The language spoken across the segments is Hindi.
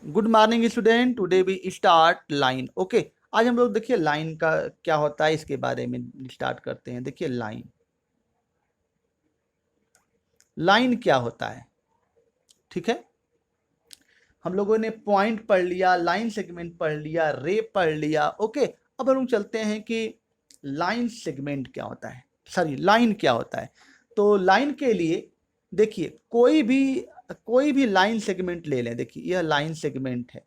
Good morning student, today we start line. Okay, आज हम लोग देखिए लाइन का क्या होता है इसके बारे में स्टार्ट करते हैं। देखिए लाइन, लाइन क्या होता है। ठीक है, हम लोगों ने पॉइंट पढ़ लिया, लाइन सेगमेंट पढ़ लिया, रे पढ़ लिया। ओके, अब हम लोग चलते हैं कि लाइन सेगमेंट क्या होता है, सॉरी लाइन क्या होता है। तो लाइन के लिए देखिए कोई भी लाइन सेगमेंट ले लें। देखिए यह लाइन सेगमेंट है,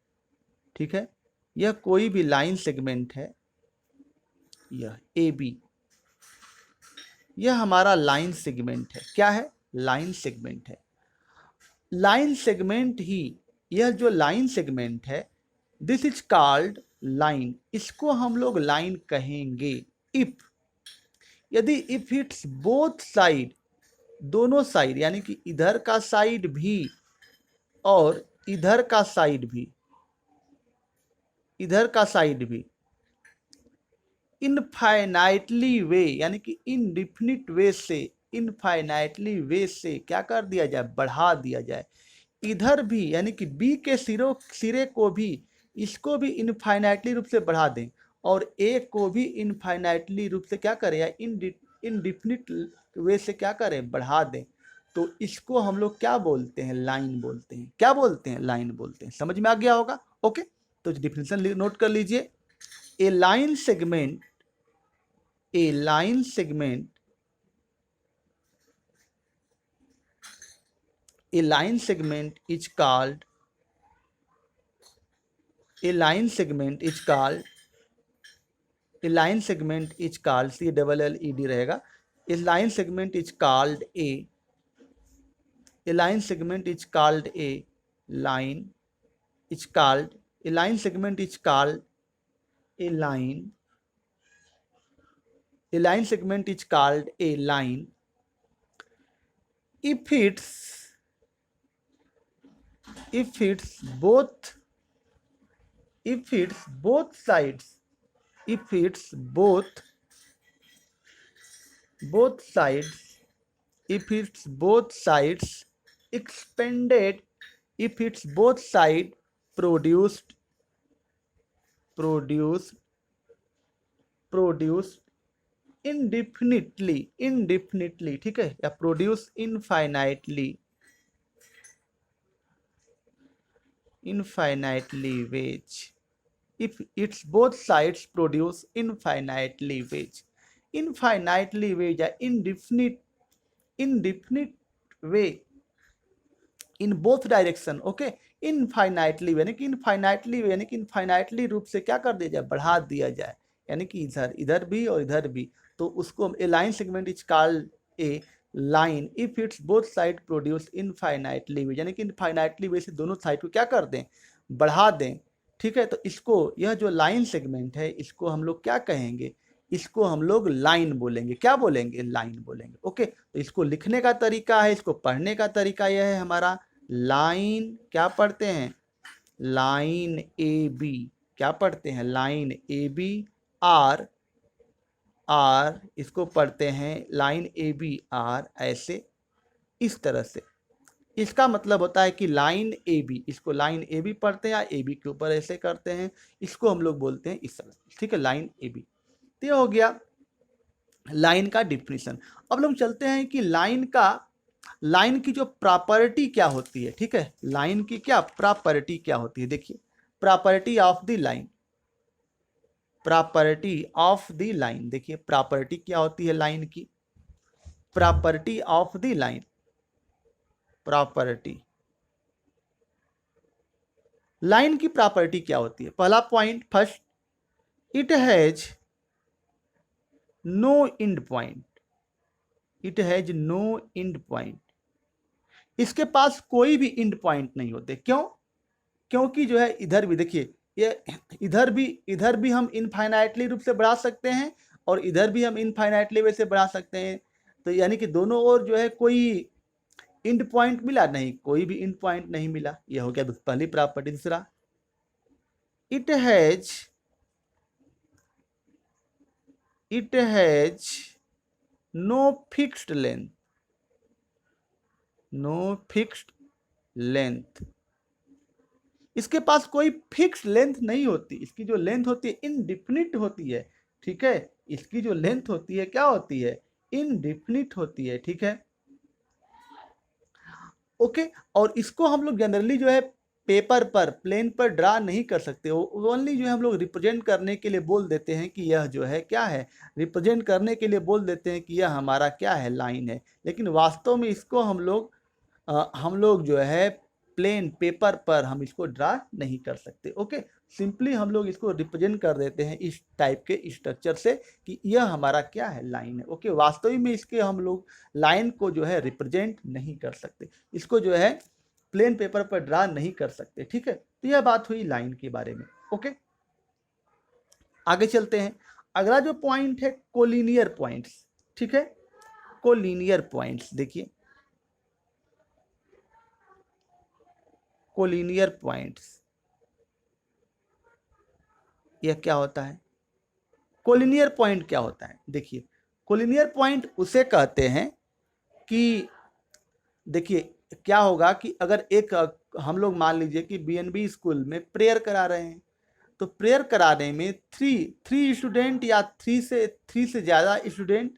ठीक है, यह कोई भी लाइन सेगमेंट है, यह ए बी, यह हमारा लाइन सेगमेंट है। क्या है? लाइन सेगमेंट है। लाइन सेगमेंट ही, यह जो लाइन सेगमेंट है, दिस इज कॉल्ड लाइन। इसको हम लोग लाइन कहेंगे इफ, यदि इफ इट्स बोथ साइड, दोनों साइड यानी कि इधर का साइड भी और इधर का साइड भी, इधर का साइड भी इनफाइनाइटली वे यानी कि इनडिफिनिट वे से, इनफाइनाइटली वे से क्या कर दिया जाए? बढ़ा दिया जाए। इधर भी यानी कि बी के सिरे को भी, इसको भी इनफाइनाइटली रूप से बढ़ा दें, और ए को भी इनफाइनाइटली रूप से क्या करें, या इनडिफिनिट वे से क्या करें? बढ़ा दें। तो इसको हम लोग क्या बोलते हैं? लाइन बोलते हैं। क्या बोलते हैं? लाइन बोलते हैं। समझ में आ गया होगा? ओके, तो डिफिनेशन नोट कर लीजिए। A line segment, a line segment, a line segment is called, a line segment is called, a line segment is called, C double L E D रहेगा। a line segment is called a line segment is called a line, is called a line segment is called a line, a line segment is called a line if it's both, if it's both sides, if it's both sides, if it's both sides expanded, if it's both side produced, produced, produced indefinitely, indefinitely, ठीक है, या produce infinitely, infinitely wage, if it's both sides produce infinitely wage, infinitely wage या indefinite, indefinite way in both direction. Okay, infinitely यानी कि इनफाइनाइटली यानी कि इनफाइनाइटली रूप से क्या कर दिया जाए? बढ़ा दिया जाए, यानी कि इधर इधर भी और इधर भी। तो उसको a line segment is called a line if it's both side produce infinitely वे, यानी कि इनफाइनाइटली वे से दोनों साइड को क्या कर दें? बढ़ा दें। ठीक है, तो इसको, यह जो लाइन सेगमेंट है, इसको हम लोग क्या कहेंगे? इसको हम लोग लाइन बोलेंगे। क्या बोलेंगे? लाइन बोलेंगे। ओके, तो इसको लिखने का तरीका है, इसको पढ़ने का तरीका यह है हमारा। लाइन क्या पढ़ते हैं? Line A B. क्या पढ़ते हैं? Line A B. R, R इसको पढ़ते हैं लाइन ए बी आर, ऐसे इस तरह से। इसका मतलब होता है कि लाइन ए बी, इसको लाइन ए बी पढ़ते हैं या ए बी के ऊपर ऐसे करते हैं, इसको हम लोग बोलते हैं इस तरह। ठीक है, लाइन ए बी। तो ये हो गया लाइन का डिफिनीशन। अब लोग चलते हैं कि लाइन का, लाइन की जो प्रॉपर्टी क्या होती है। ठीक है, लाइन की क्या प्रॉपर्टी क्या होती है? देखिए, property of the line, property of the line. देखिए प्रॉपर्टी क्या होती है लाइन की? Property of the line, property, line की प्रॉपर्टी क्या होती है? पहला point first, it has no end point, it has no end point. इसके पास कोई भी एंड पॉइंट नहीं होते। क्यों? क्योंकि जो है इधर भी देखिए, ये इधर भी हम इनफाइनाइटली रूप से बढ़ा सकते हैं और इधर भी हम इनफाइनाइटली वे से बढ़ा सकते हैं। तो यानी कि दोनों ओर जो है कोई एंड पॉइंट मिला नहीं, कोई भी एंड पॉइंट नहीं मिला। यह हो गया पहली प्रॉपर्टी। दूसरा, it has, it has no fixed length, no fixed length. इसके पास कोई फिक्स लेंथ नहीं होती, इसकी जो लेंथ होती है इनडिफिनिट होती है, ठीक है, इसकी जो लेंथ होती है क्या होती है, इनडिफिनिट होती है, ठीक है, ओके। और इसको हम लोग जनरली जो है पेपर पर प्लेन पर ड्रा नहीं कर सकते, ओनली जो है हम लोग रिप्रेजेंट करने के लिए बोल देते हैं कि यह जो है क्या है, रिप्रेजेंट करने के लिए बोल देते हैं कि यह हमारा क्या है, लाइन है, लेकिन वास्तव में इसको हम लोग जो है प्लेन पेपर पर हम इसको ड्रा नहीं कर सकते, ओके। सिंपली हम लोग इसको रिप्रेजेंट कर देते हैं इस टाइप के स्ट्रक्चर से कि यह हमारा क्या है, लाइन है, ओके। वास्तविक में इसके हम लोग लाइन को जो है रिप्रेजेंट नहीं कर सकते, इसको जो है प्लेन पेपर पर ड्रा नहीं कर सकते, ठीक है। तो यह बात हुई लाइन के बारे में, ओके। आगे चलते हैं, अगला जो पॉइंट है कोलिनियर पॉइंट्स, ठीक है, कोलिनियर पॉइंट्स, देखिए कोलिनियर पॉइंट्स यह क्या होता है, कोलिनियर पॉइंट क्या होता है, देखिए कोलिनियर पॉइंट उसे कहते हैं कि देखिए क्या होगा कि अगर एक हम लोग मान लीजिए कि बीएनबी स्कूल में प्रेयर करा रहे हैं, तो प्रेयर कराने में थ्री स्टूडेंट या थ्री से ज़्यादा स्टूडेंट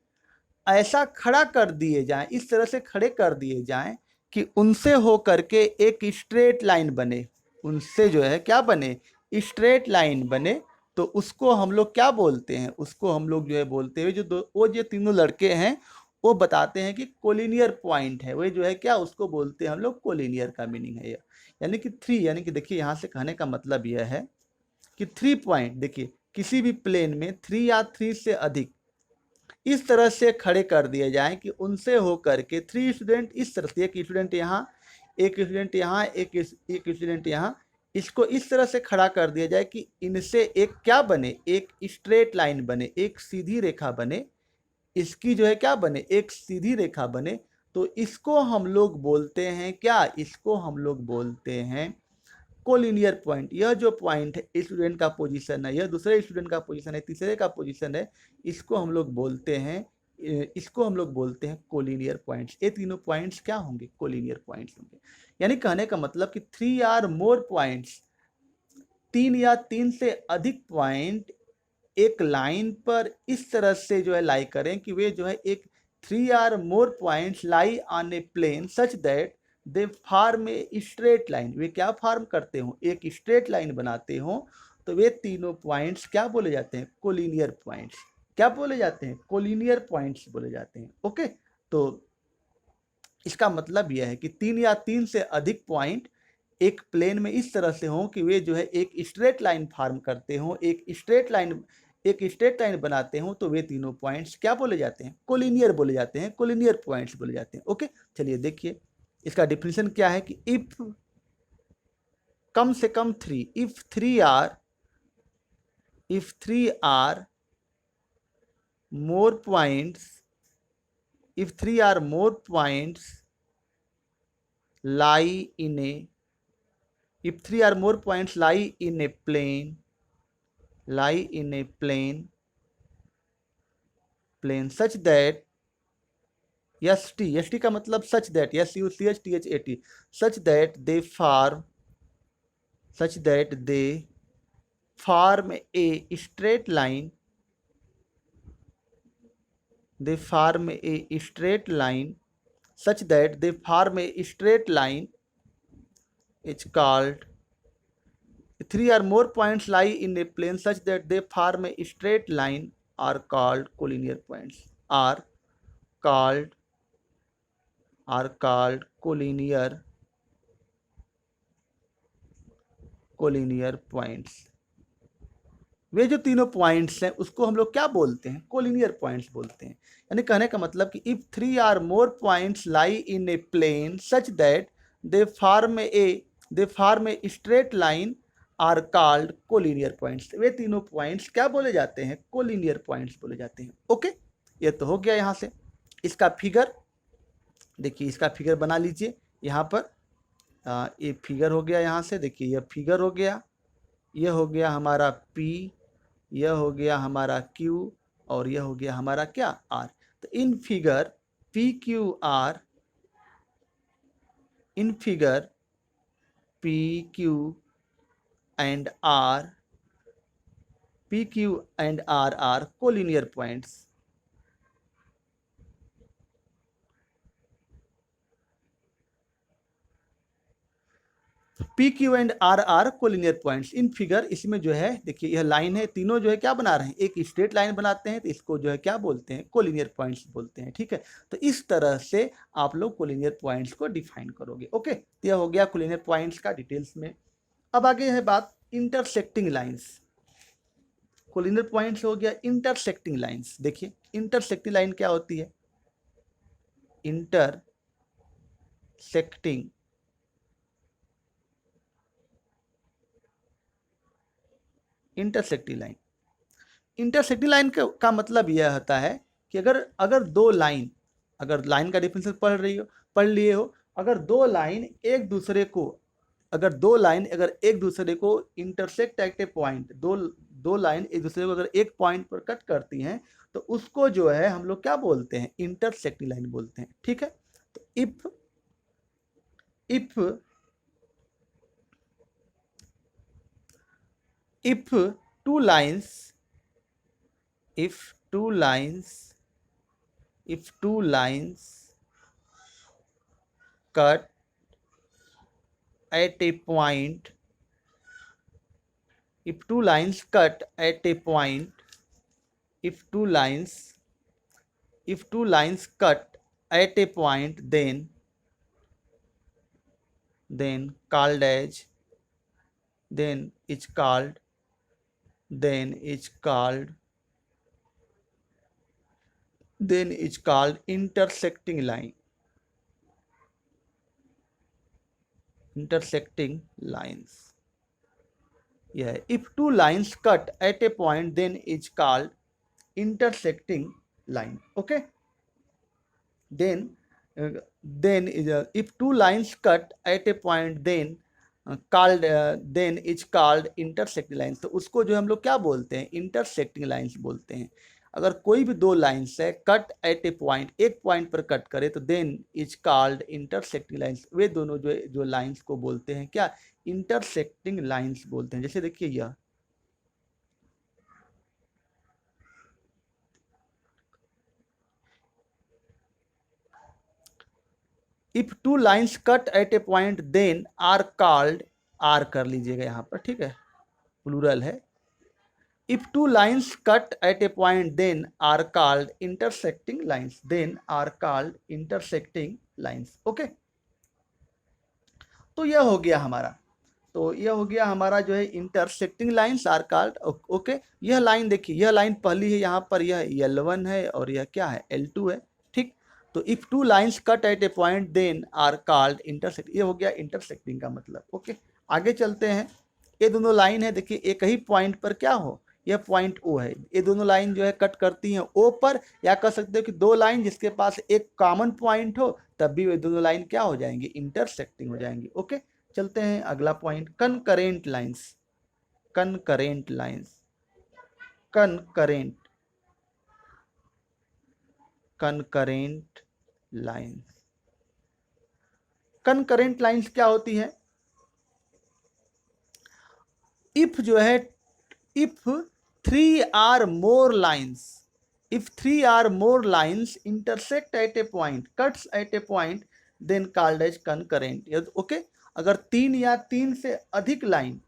ऐसा खड़ा कर दिए जाएं, इस तरह से खड़े कर दिए जाएं कि उनसे हो करके एक स्ट्रेट लाइन बने, उनसे जो है क्या बने, स्ट्रेट लाइन बने, तो उसको हम लोग क्या बोलते हैं, उसको हम लोग जो है बोलते हैं वो जो तीनों लड़के हैं वो बताते हैं कि कोलिनियर पॉइंट है, वो जो है क्या, उसको बोलते हैं हम लोग कोलिनियर का मीनिंग है यह, यानी कि थ्री, यानी कि देखिए यहाँ से कहने का मतलब यह है कि 3 पॉइंट, देखिए किसी भी प्लेन में 3 या 3 से अधिक इस तरह से खड़े कर दिए जाएं कि उनसे होकर के 3 स्टूडेंट इस तरह से, एक स्टूडेंट यहाँ, एक स्टूडेंट यहाँ, एक स्टूडेंट यहाँ, इसको इस तरह से खड़ा कर दिया जाए कि इनसे एक क्या बने, एक स्ट्रेट लाइन बने, एक सीधी रेखा बने, इसकी जो है क्या बने, एक सीधी रेखा बने, तो इसको हम लोग बोलते हैं क्या, इसको हम लोग बोलते हैं कोलिनियर पॉइंट। यह जो पॉइंट है स्टूडेंट का पोजीशन है, यह दूसरे स्टूडेंट का पोजीशन है, तीसरे का पोजीशन है, इसको हम लोग बोलते हैं कोलिनियर पॉइंट्स। ये तीनों पॉइंट्स क्या होंगे, कोलिनियर पॉइंट्स होंगे। यानी कहने का मतलब कि 3 आर मोर पॉइंट्स, 3 या 3 से अधिक पॉइंट एक लाइन पर इस तरह से जो है लाई करें कि वे जो है एक 3 or more points lie on a plane such that they form a straight line, वे क्या फॉर्म करते हो, एक स्ट्रेट लाइन बनाते हो, तो वे तीनों पॉइंट्स क्या बोले जाते हैं, कोलिनियर पॉइंट्स, क्या बोले जाते हैं, कोलिनियर पॉइंट्स बोले जाते हैं, ओके। तो इसका मतलब यह है कि 3 या 3 से अधिक पॉइंट एक प्लेन में इस तरह से हों कि वे जो है एक स्ट्रेट लाइन फॉर्म करते हों, एक स्ट्रेट लाइन बनाते हों, तो वे तीनों पॉइंट्स क्या बोले जाते हैं, कोलिनियर बोले जाते हैं, कोलिनियर पॉइंट्स बोले जाते हैं, ओके। चलिए देखिए इसका डिफिनेशन क्या है कि इफ कम से कम 3, if three or more points, if 3 or more points lie in a, if 3 or more points lie in a plane such that st का मतलब such that, SUCHTHAT, such that they form a straight line, such that they form a straight line is called, 3 or more points lie in a plane such that they form a straight line are called collinear points, are called collinear points। वे जो तीनों पॉइंट्स हैं उसको हम लोग क्या बोलते हैं, कोलिनियर पॉइंट्स बोलते हैं। यानी कहने का मतलब कि if 3 or more points lie in a plane such that they form a straight line are called collinear points। वे तीनों पॉइंट्स क्या बोले जाते हैं, कोलिनियर पॉइंट्स बोले जाते हैं, ओके। ये तो हो गया यहाँ से। इसका फिगर देखिए, इसका फिगर बना लीजिए यहाँ पर, ये फिगर हो गया यहाँ से, देखिए यह फिगर हो गया, यह हो गया हमारा P, यह हो गया हमारा Q, और यह हो गया हमारा क्या, R। तो in figure PQR, in figure PQR and R, PQ and R are collinear points. P Q and R are collinear points in figure. इसमें जो है देखिए यह लाइन है, तीनों जो है क्या बना रहे हैं, एक स्ट्रेट लाइन बनाते हैं, तो इसको जो है क्या बोलते हैं, कोलिनियर पॉइंट्स बोलते हैं। ठीक है, तो इस तरह से आप लोग कोलिनियर पॉइंट्स को डिफाइन करोगे। ओके, तो यह हो गया कोलिनियर पॉइंट्स का डिटेल्स में। अब आगे है बात इंटरसेक्टिंग लाइन्स। कोलिनियर पॉइंट्स हो गया, इंटरसेक्टिंग लाइन्स। देखिए इंटरसेक्टिंग लाइन क्या होती है, intersecting intersecting line. Intersecting line का मतलब यह होता है कि अगर दो लाइन, अगर लाइन का डिफिनेशन पढ़ लिए हो, अगर दो लाइन एक दूसरे को, अगर एक दूसरे को इंटरसेक्ट एट ए पॉइंट, दो लाइन एक दूसरे को अगर एक पॉइंट पर कट करती हैं, तो उसको जो है हम लोग क्या बोलते हैं, इंटरसेक्टिंग लाइन बोलते हैं। ठीक है, तो if two lines if two lines cut at a point, if two lines cut at a point, if two lines cut at a point, then called as, then is called intersecting line. Intersecting lines. Yeah, if two lines cut at a point, then is called intersecting line. Okay, then if two lines cut at a point, then is called intersecting lines. तो उसको जो हम लोग क्या बोलते हैं, इंटरसेक्टिंग लाइंस बोलते हैं। अगर कोई भी दो लाइंस है कट एट ए पॉइंट, एक पॉइंट पर कट करे, तो then is called intersecting lines. वे दोनों जो लाइंस को बोलते हैं क्या, इंटरसेक्टिंग लाइंस बोलते हैं। जैसे देखिए यह if two lines cut at a point then are called, are कर लीजिएगा यहाँ पर, ठीक है, प्लूरल है। If two lines cut at a point then are called intersecting lines, then are called intersecting lines. Okay, तो यह हो गया हमारा, जो है intersecting lines are called. Okay, यह लाइन देखिए, यह लाइन पहली है, यहाँ पर यह L1 है और यह क्या है, L2 है। ठीक, तो if two lines cut at a point then are called intersect, ये हो गया इंटरसेक्टिंग का मतलब। ओके, आगे चलते हैं। ये दोनों लाइन है, देखिए एक ही पॉइंट पर क्या हो, यह पॉइंट O है, ये दोनों लाइन जो है कट करती हैं O पर, या कह सकते हो कि दो लाइन जिसके पास एक कॉमन पॉइंट हो, तब भी वे दोनों लाइन क्या हो जाएंगी, इंटरसेक्टिंग हो जाएंगी। ओके, चलते हैं अगला point, concurrent lines. Concurrent lines, concurrent lines. Concurrent lines क्या होती है, इफ जो है, if three or more lines, if three or more lines intersect at a point, cuts at a point, then called as concurrent. Okay, अगर तीन या तीन से अधिक लाइन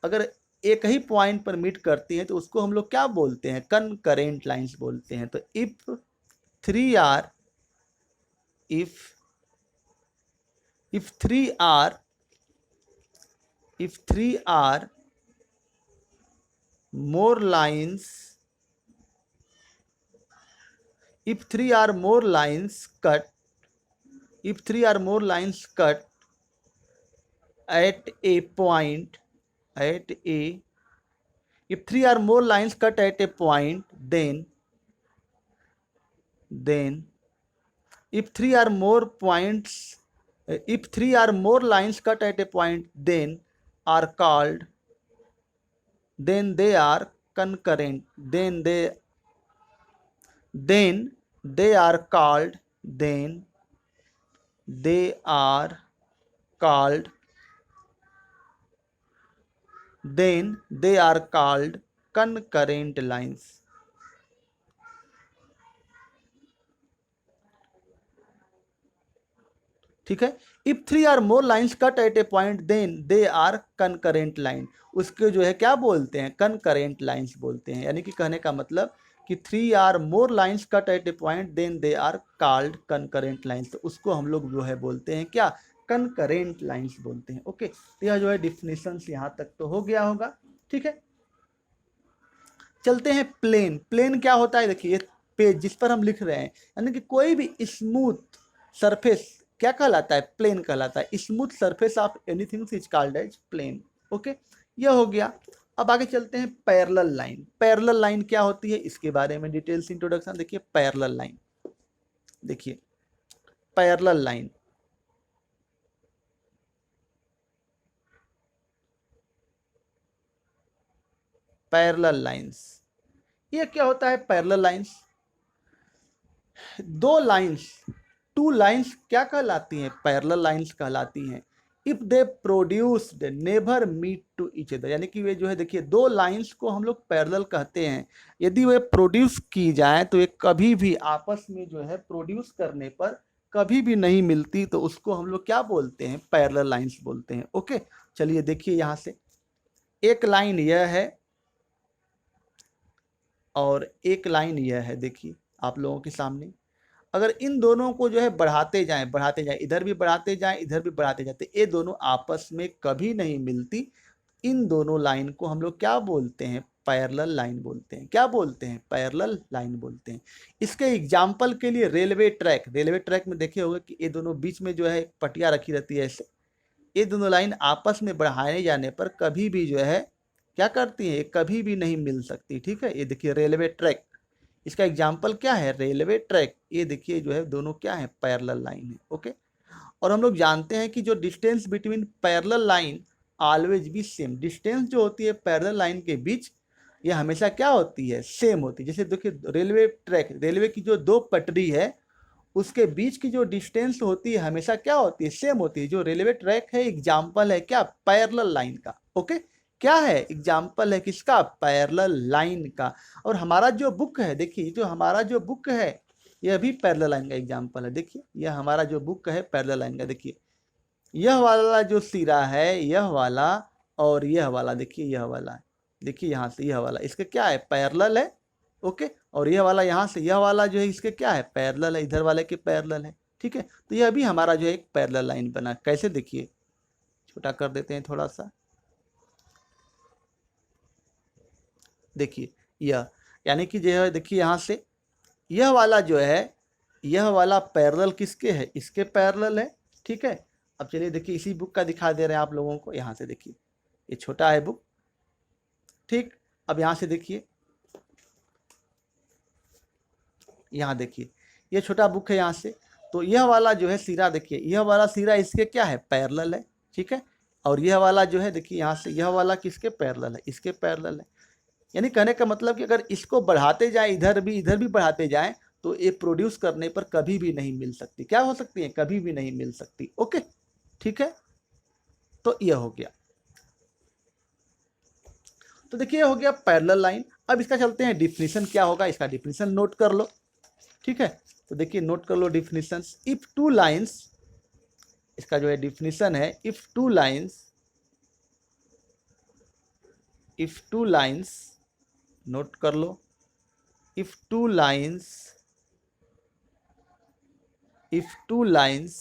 अगर एक ही पॉइंट पर मीट करती हैं, तो उसको हम लोग क्या बोलते हैं, concurrent लाइंस बोलते हैं। तो if three are more lines, if three or more lines cut at a point, if three or more lines cut at a point, then if three or more lines cut at a point, then are called, then they are concurrent, then they are called then they are called concurrent lines. ठीक है, if three or more lines cut at a point then they are concurrent line, उसके जो है क्या बोलते हैं, कनकरेंट लाइन्स बोलते हैं। यानी कि कहने का मतलब कि three or more lines cut at a point then they are called concurrent lines, तो उसको हम लोग जो है बोलते हैं क्या, कनकरेंट लाइन्स बोलते हैं। ओके, तो यह जो है डिफिनेशन यहाँ तक तो हो गया होगा। ठीक है, चलते हैं प्लेन। प्लेन क्या होता है, देखिए पेज जिस पर हम लिख रहे हैं, यानी कि कोई भी स्मूथ सरफेस क्या कहलाता है, प्लेन कहलाता है। Smooth surface of anything is called as plane. Okay, यह हो गया। अब आगे चलते हैं पैरेलल लाइन। पैरेलल लाइन क्या होती है, इसके बारे में डिटेल्स इंट्रोडक्शन देखिए। पैरेलल लाइन, देखिए पैरेलल लाइन, पैरेलल लाइंस, ये क्या होता है पैरेलल लाइंस, दो लाइंस, टू लाइंस क्या कहलाती हैं, पैरेलल लाइंस कहलाती हैं। If they produced never meet to each other, यानी कि वे जो है देखिए दो लाइंस को हम लोग पैरेलल कहते हैं, यदि वे प्रोड्यूस की जाए तो ये कभी भी आपस में जो है प्रोड्यूस करने पर कभी भी नहीं मिलती, तो उसको हम लोग क्या बोलते हैं, पैरेलल लाइंस बोलते हैं। ओके, चलिए देखिए यहाँ से एक लाइन यह है और एक लाइन यह है, देखिए आप लोगों के सामने। अगर इन दोनों को जो है बढ़ाते जाएं, इधर भी बढ़ाते जाएं, इधर भी बढ़ाते जाते, ये दोनों आपस में कभी नहीं मिलती, इन दोनों लाइन को हम लोग क्या बोलते हैं, पैरेलल लाइन बोलते हैं। क्या बोलते हैं, पैरेलल लाइन बोलते हैं। इसके एग्जाम्पल के लिए रेलवे ट्रैक, रेलवे ट्रैक में देखे होगा कि ये दोनों बीच में जो है पटिया रखी रहती है ऐसे, ये दोनों लाइन आपस में बढ़ाए जाने पर कभी भी जो है क्या करती है, कभी भी नहीं मिल सकती। ठीक है, ये देखिए रेलवे ट्रैक, इसका एग्जाम्पल क्या है, रेलवे ट्रैक। ये देखिए जो है दोनों क्या है, पैरेलल लाइन है। ओके, और हम लोग जानते हैं कि जो distance between parallel line always be same, distance जो होती है पैरेलल लाइन के बीच ये हमेशा क्या होती है, सेम होती है। जैसे देखिए रेलवे ट्रैक, रेलवे की जो दो पटरी है उसके बीच की जो डिस्टेंस होती है हमेशा क्या होती है, सेम होती है। जो रेलवे ट्रैक है एग्जाम्पल है क्या, पैरेलल लाइन का। ओके, क्या है, एग्जाम्पल है किसका, पैरेलल लाइन का। और हमारा जो बुक है, देखिए जो हमारा जो बुक है यह भी पैरेलल लाइन का एग्जाम्पल है। देखिए यह हमारा जो बुक है पैरेलल लाइन का, देखिए यह वाला जो सिरा है, यह वाला और यह वाला, देखिए यह वाला, देखिए यहाँ से यह वाला इसके क्या है, पैरेलल है। ओके, और यह वाला यहाँ से यह वाला जो है इसके क्या है, पैरेलल है, इधर वाले के पैरेलल है। ठीक है, तो यह भी हमारा जो है एक पैरेलल लाइन बना। कैसे, देखिए छोटा कर देते हैं थोड़ा सा, देखिए यह, यानी कि जो है देखिए यहाँ से यह वाला जो है, यह वाला पैरेलल किसके है, इसके पैरेलल है। ठीक है, अब चलिए देखिए इसी बुक का दिखा दे रहे हैं आप लोगों को। यहाँ से देखिए ये छोटा है बुक, ठीक। अब यहाँ से देखिए, यहाँ देखिए ये छोटा बुक है यहाँ से, तो यह वाला जो है सिरा, देखिए यह वाला सिरा इसके क्या है, पैरेलल है। ठीक है, और यह वाला जो है देखिए यहाँ से यह वाला किसके पैरेलल है, इसके पैरेलल है। यानी कहने का मतलब कि अगर इसको बढ़ाते जाए, इधर भी बढ़ाते जाएं, तो ये प्रोड्यूस करने पर कभी भी नहीं मिल सकती। क्या हो सकती है, कभी भी नहीं मिल सकती। ओके, ठीक है, तो यह हो गया। तो देखिए हो गया पैरेलल लाइन। अब इसका चलते हैं डिफिनीशन क्या होगा, इसका डिफिनीशन नोट कर लो। ठीक है, तो देखिए नोट कर लो डिफिनीशन। इफ टू लाइन्स, इसका जो है डिफिनीशन है, if two lines, if two lines, note कर लो, if two lines, if two lines,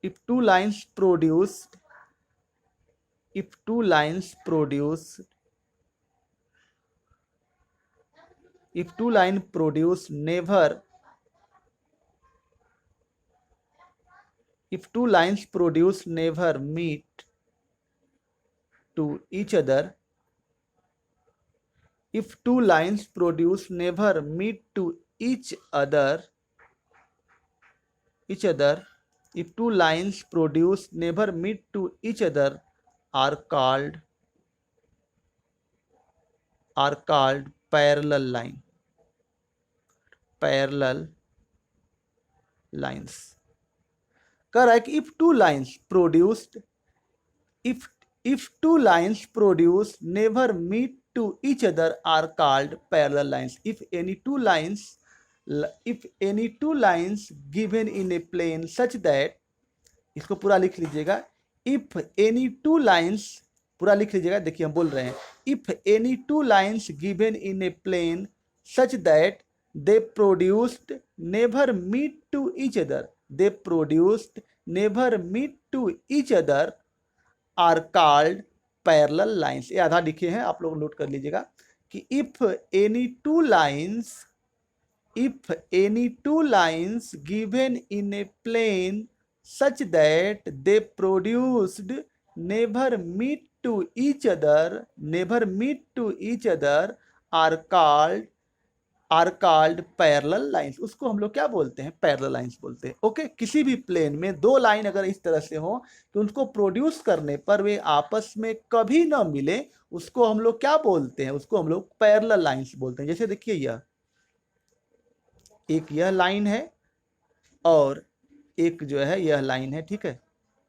if two lines produced, if two lines produced, if two line produce never, if two lines produce never meet to each other, if two lines produce never meet to each other, if two lines produce never meet to each other are called parallel line, parallel lines। कह रहा है कि if two lines produced, if two lines produced never meet to each other are called parallel lines. If any two lines given in a plane such that, इसको पूरा लिख लीजिएगा, if any two lines, पूरा लिख लीजिएगा, देखिए हम बोल रहे हैं, if any two lines given in a plane such that they produced never meet to each other, they produced never meet to each other are called parallel lines. ये आधा लिखे हैं, आप लोग नोट कर लीजिएगा कि if any two lines given in a plane such that they produced never meet to each other are called parallel lines. उसको हम लोग क्या बोलते हैं? parallel lines बोलते हैं. ओके, किसी भी प्लेन में दो लाइन अगर इस तरह से हो कि उनको प्रोड्यूस करने पर वे आपस में कभी ना मिले, उसको हम लोग क्या बोलते हैं? उसको हम लोग पैरेलल लाइंस बोलते हैं. जैसे देखिए, यह लाइन है और एक जो है यह लाइन है, ठीक है.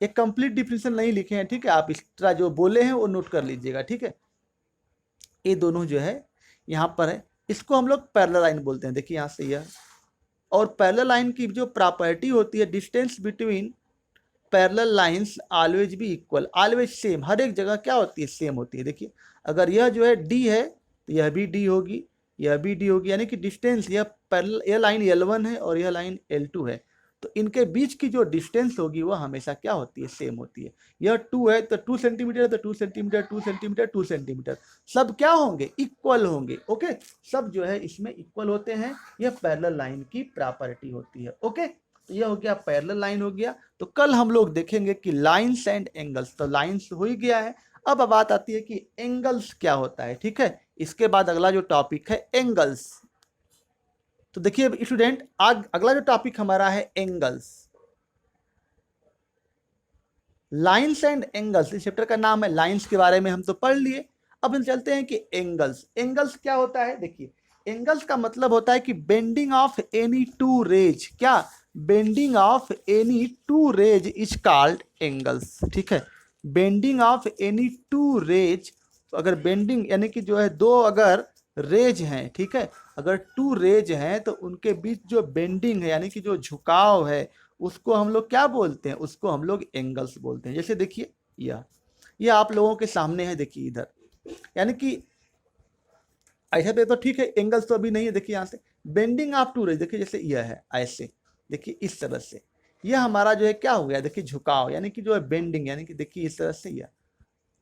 एक कंप्लीट डिफिनेशन नहीं लिखे हैं, ठीक है. आप इस तरह जो बोले हैं वो नोट कर लीजिएगा, ठीक है. ये दोनों जो है यहाँ पर है, इसको हम लोग पैरेलल लाइन बोलते हैं. देखिए यहाँ से यह, और पैरेलल लाइन की जो प्रॉपर्टी होती है, distance between parallel lines always भी इक्वल, ऑलवेज सेम, हर एक जगह क्या होती है? सेम होती है. देखिए, अगर यह जो है डी है तो यह भी डी होगी, यह भी डी होगी, यानी कि डिस्टेंस, यह लाइन L1 है और यह लाइन L2 है, तो इनके बीच की जो डिस्टेंस होगी वह हमेशा क्या होती है? सेम होती है. यह 2 है तो 2 सेंटीमीटर, तो 2 सेंटीमीटर, 2 सेंटीमीटर, 2 सेंटीमीटर, सब क्या होंगे? इक्वल होंगे. ओके, सब जो है इसमें इक्वल होते हैं. यह पैरेलल लाइन की प्रॉपर्टी होती है. ओके, तो यह हो गया पैरेलल लाइन हो गया. तो कल हम लोग देखेंगे कि लाइन्स एंड एंगल्स. तो लाइन्स हो ही गया है. अब बात आती है कि एंगल्स क्या होता है, ठीक है. इसके बाद अगला जो टॉपिक है एंगल्स. तो देखिए स्टूडेंट, आज अगला जो टॉपिक हमारा है एंगल्स. लाइन्स एंड एंगल्स, इस चैप्टर का नाम है. लाइन्स के बारे में हम तो पढ़ लिए. अब हम चलते हैं कि एंगल्स. एंगल्स क्या होता है? देखिए, एंगल्स का मतलब होता है कि bending of any two rays. क्या? Bending of any two rays is called angles, ठीक है. Bending of any two rays, अगर बेंडिंग यानी कि जो है दो अगर रेज हैं, ठीक है, अगर टू रेज हैं तो उनके बीच जो बेंडिंग है यानी कि जो झुकाव है, उसको हम लोग क्या बोलते हैं? उसको हम लोग एंगल्स बोलते हैं. जैसे देखिए, यह आप लोगों के सामने है, देखिए इधर, यानी कि ऐसा तो ठीक है, एंगल्स तो अभी नहीं है. देखिए यहाँ से बेंडिंग ऑफ टू रेज, देखिए जैसे यह है ऐसे, देखिए इस तरह से, यह हमारा जो है क्या हो गया? देखिए झुकाव, यानी कि जो है बेंडिंग, यानी कि देखिए इस तरह से यह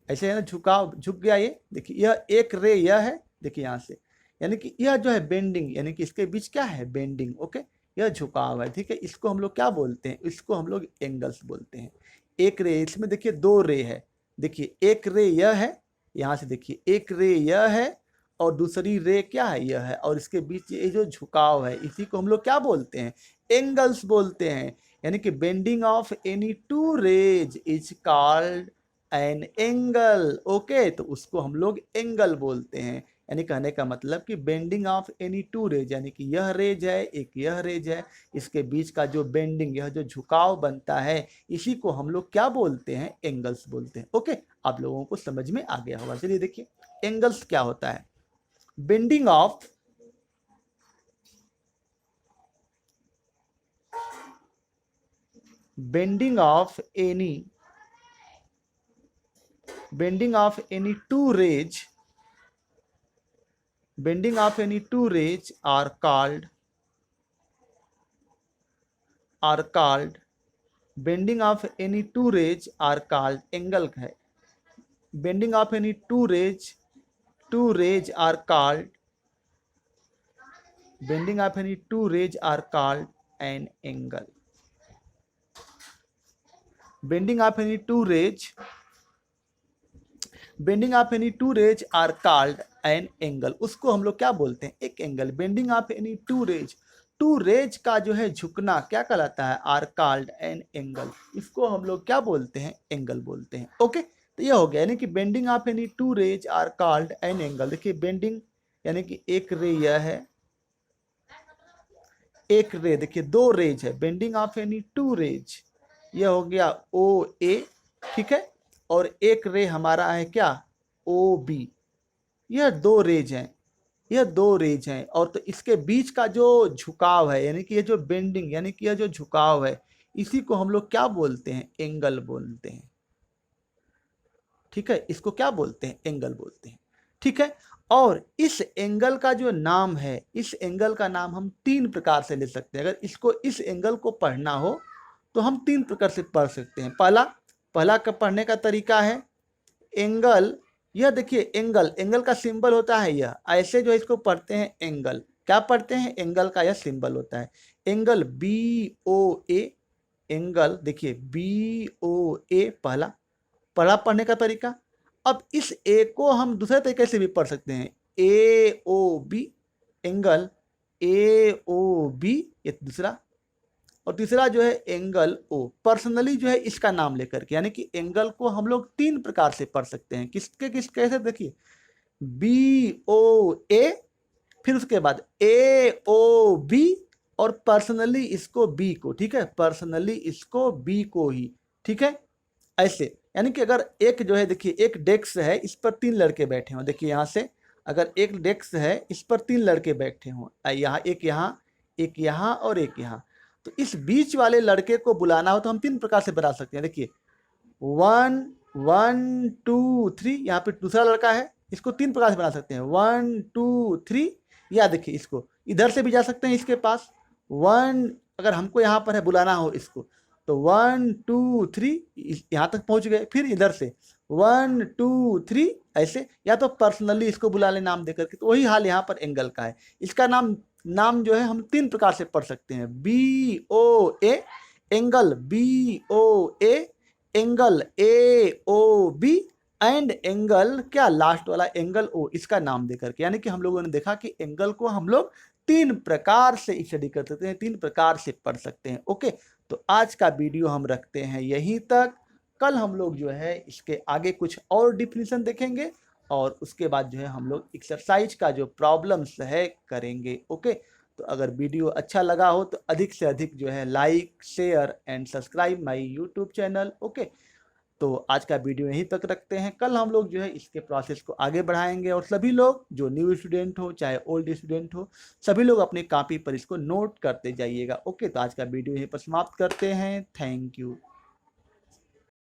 ऐसे है ना, झुकाव, झुक गया. ये देखिए, यह एक रे यह है, देखिए यहाँ से, यानी कि यह जो है बेंडिंग, यानी कि इसके बीच क्या है? बेंडिंग. ओके, यह झुकाव है, ठीक है. इसको हम लोग क्या बोलते हैं? इसको हम लोग एंगल्स बोलते हैं. एक रे, इसमें देखिए दो रे है, देखिए एक रे यह है, यहाँ से देखिए एक रे यह है और दूसरी रे क्या है? यह है, और इसके बीच ये जो झुकाव है, इसी को हम लोग क्या बोलते हैं? एंगल्स बोलते हैं. यानी कि bending of any two rays is called an angle. Okay, तो उसको हम लोग एंगल बोलते हैं. यानी कहने का मतलब कि bending of any two rays, यानी कि यह रेज है, एक यह रेज है, इसके बीच का जो बेंडिंग, यह जो झुकाव बनता है, इसी को हम लोग क्या बोलते हैं? एंगल्स बोलते हैं. ओके, आप लोगों को समझ में आ गया होगा. चलिए देखिए, एंगल्स क्या होता है. Bending of two rays are called bending of any two rays are called angle है. Bending of any two rays are called an angle. Bending of any two rays are called an angle. उसको हम लोग क्या बोलते हैं? एक angle. Bending of any two rays का जो है झुकना क्या कहलाता है? Are called an angle. इसको हम लोग क्या बोलते हैं? एंगल बोलते हैं. ओके, तो यह हो गया, यानी कि bending of any two rays are called an angle. देखिए बेंडिंग यानी कि एक रे यह है, एक रे, देखिए दो रेज है. Bending of any two rays, यह हो गया ओ ए, ठीक है, और एक रे हमारा है क्या, ओ बी। यह दो रेज हैं, यह दो रेज हैं, और तो इसके बीच का जो झुकाव है, यानी कि ये जो बेंडिंग, यानी कि यह जो झुकाव है, इसी को हम लोग क्या बोलते हैं, एंगल बोलते हैं। ठीक है, इसको क्या बोलते हैं, एंगल बोलते हैं। ठीक है, और इस एंगल का जो नाम है, इस एंगल का नाम हम तीन प्रकार से ले सकते हैं। अगर इसको, इस एंगल को पढ़ना हो तो हम तीन प्रकार से पढ़ सकते हैं। पहला का पढ़ने का तरीका है एंगल, यह देखिए एंगल, एंगल का सिंबल होता है यह, ऐसे जो इसको पढ़ते हैं एंगल, क्या पढ़ते हैं, एंगल का यह सिंबल होता है, angle B O A, angle देखिए बी ओ ए, पहला पढ़ने का तरीका। अब इस ए को हम दूसरे तरीके से भी पढ़ सकते हैं, A O B, angle A O B, ये दूसरा, और तीसरा जो है एंगल ओ। पर्सनली जो है इसका नाम लेकर के, यानी कि एंगल को हम लोग तीन प्रकार से पढ़ सकते हैं। किसके किस कैसे, देखिए बी ओ ए, फिर उसके बाद ए ओ बी, और पर्सनली इसको बी को, ठीक है, पर्सनली इसको बी को ही, ठीक है, ऐसे। यानी कि अगर एक जो है, देखिए एक डेस्क है, इस पर तीन लड़के बैठे हों, देखिए यहाँ से अगर एक डेस्क है, इस पर तीन लड़के बैठे हों, यहाँ एक यहाँ, एक यहाँ और एक यहाँ, तो इस बीच वाले लड़के को बुलाना हो तो हम तीन प्रकार से बुला सकते हैं। देखिए 1 1 2 3, यहाँ पे दूसरा लड़का है, इसको तीन प्रकार से बना सकते हैं, 1 2 3, या देखिए इसको इधर से भी जा सकते हैं, इसके पास 1, अगर हमको यहाँ पर है बुलाना हो इसको, तो 1 2 3 यहाँ तक पहुँच गए, फिर इधर से 1 2 3 ऐसे, या तो पर्सनली इसको बुला ले नाम देकर के। तो वही हाल यहाँ पर एंगल का है। इसका नाम जो है हम तीन प्रकार से पढ़ सकते हैं, B O A, angle B O A, angle A O B, and angle क्या, लास्ट वाला एंगल ओ, इसका नाम देकर के। यानी कि हम लोगों ने देखा कि एंगल को हम लोग तीन प्रकार से स्टडी कर सकते हैं, तीन प्रकार से पढ़ सकते हैं। ओके, तो आज का वीडियो हम रखते हैं यहीं तक। कल हम लोग जो है इसके आगे कुछ और डिफिनीशन देखेंगे, और उसके बाद जो है हम लोग एक्सरसाइज का जो प्रॉब्लम्स है करेंगे। ओके, तो अगर वीडियो अच्छा लगा हो तो अधिक से अधिक जो है like, share and subscribe my YouTube channel. Okay, तो आज का वीडियो यहीं तक रखते हैं। कल हम लोग जो है इसके प्रोसेस को आगे बढ़ाएंगे, और सभी लोग जो न्यू स्टूडेंट हो चाहे ओल्ड स्टूडेंट हो, सभी लोग अपनी कॉपी पर इसको नोट करते जाइएगा। ओके, तो आज का वीडियो यहीं पर समाप्त करते हैं। Thank you.